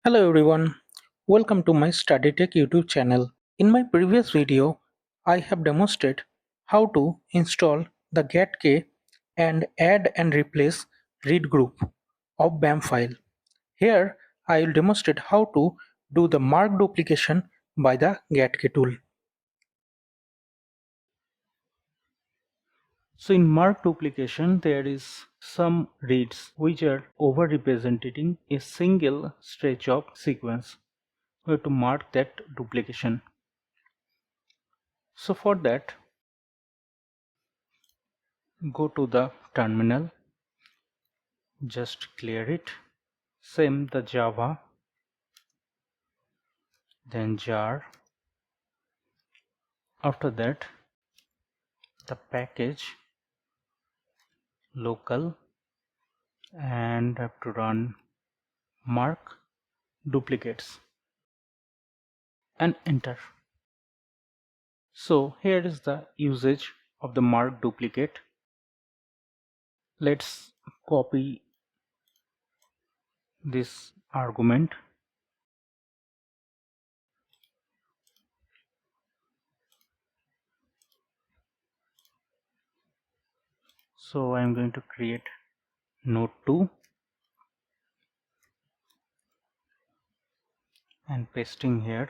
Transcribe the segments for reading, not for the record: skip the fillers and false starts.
Hello everyone, welcome to my Study Tech YouTube channel. In my previous video, I have demonstrated how to install the GATK and add and replace read group of BAM file. Here, I will demonstrate how to do the mark duplication by the GATK tool. So in mark duplication, there is some reads which are overrepresenting a single stretch of sequence. We have to mark that duplication. So for that, go to the terminal, just clear it, same the Java, then jar. After that, the package local, and have to run mark duplicates and enter. So here is the usage of the mark duplicate. Let's copy this argument. So I'm going to create node 2 and pasting here.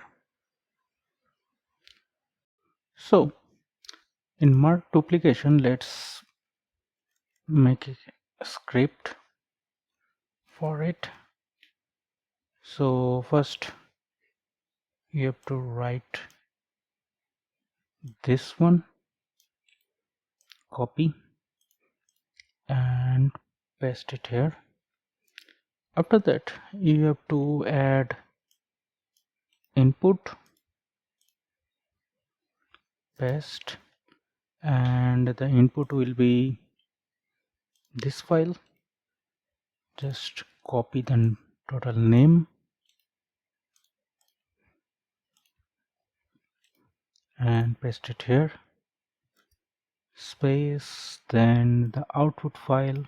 So in mark duplication, let's make a script for it. So first you have to write this one, copy and paste it here. After that you have to add input, paste, and the input will be this file. Just copy the total name and paste it here, space, then the output file,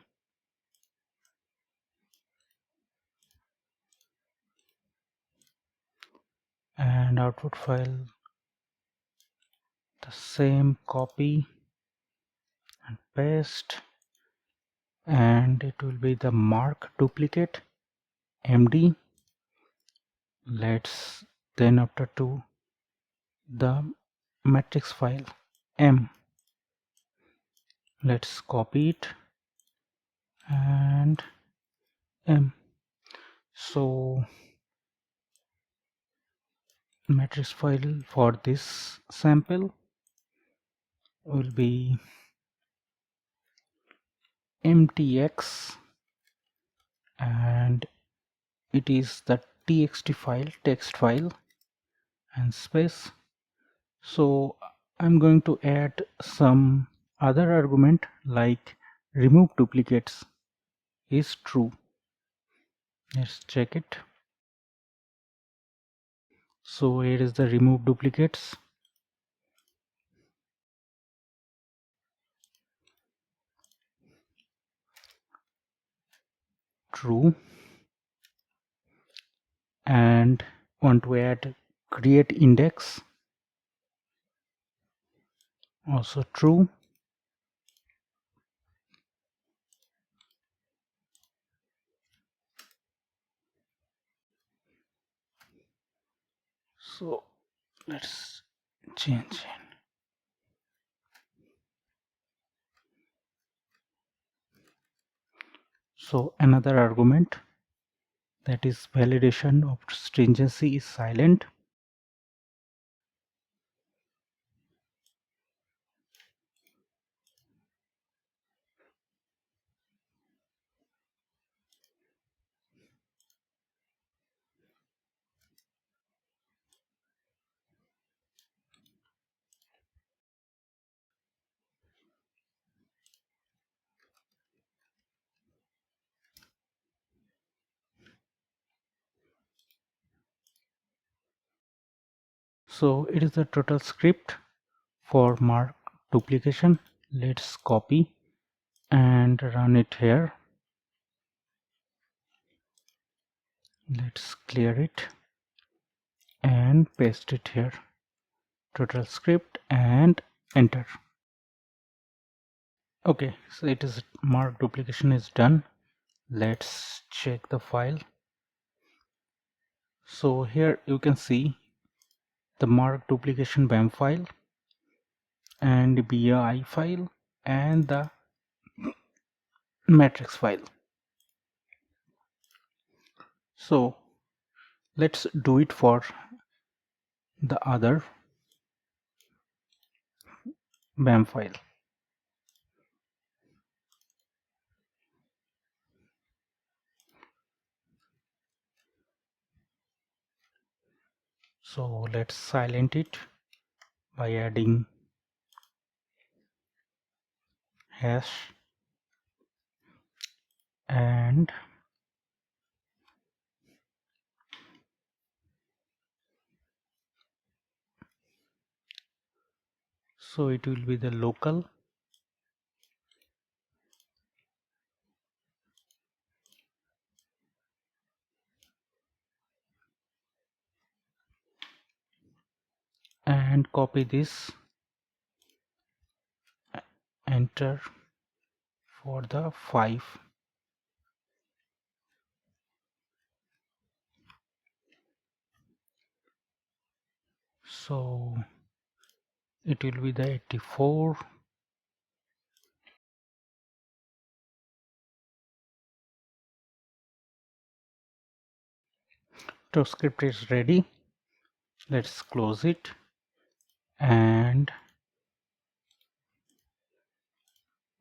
and output file the same, copy and paste, and it will be the mark duplicate md. Let's then after to the matrix file m, let's copy it and m. So matrix file for this sample will be mtx, and it is the txt file, text file, and space. So I'm going to add some other argument like remove duplicates is true. Let's check it. So here is the remove duplicates. True. And want to add create index, also true. So let's change it. So another argument, that is validation of stringency, is silent. So it is the total script for mark duplication. Let's copy and run it here. Let's clear it and paste it here. Total script and enter. Okay, so it is mark duplication is done. Let's check the file. So here you can see the mark duplication BAM file and BI file and the matrix file. So let's do it for the other BAM file. So let's silent it by adding hash and so it will be the local and copy this, enter for the 5. So it will be the 84. The script is ready. Let's close it and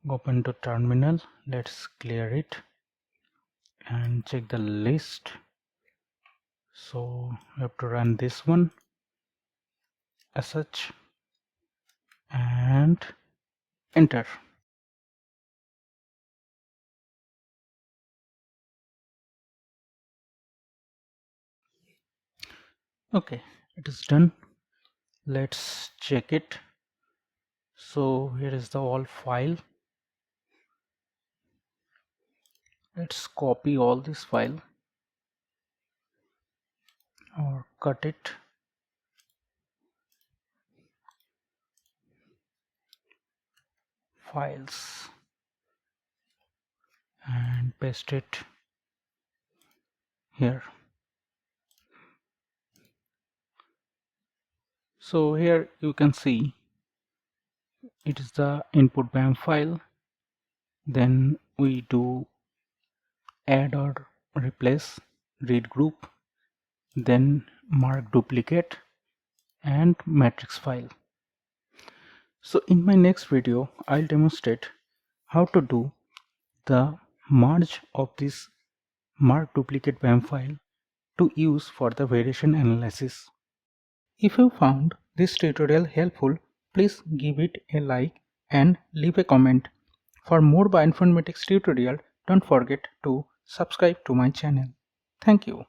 open to terminal. Let's clear it and check the list. So we have to run this one as such and enter. Okay, it is done. Let's check it. So here is the all file. Let's copy all this file or cut it. Files and paste it here. So here you can see it is the input BAM file. Then we do add or replace read group, then mark duplicate and matrix file. So in my next video I'll demonstrate how to do the merge of this mark duplicate BAM file to use for the variation analysis. If you found this tutorial helpful, please give it a like and leave a comment. For more bioinformatics tutorial, don't forget to subscribe to my channel. Thank you.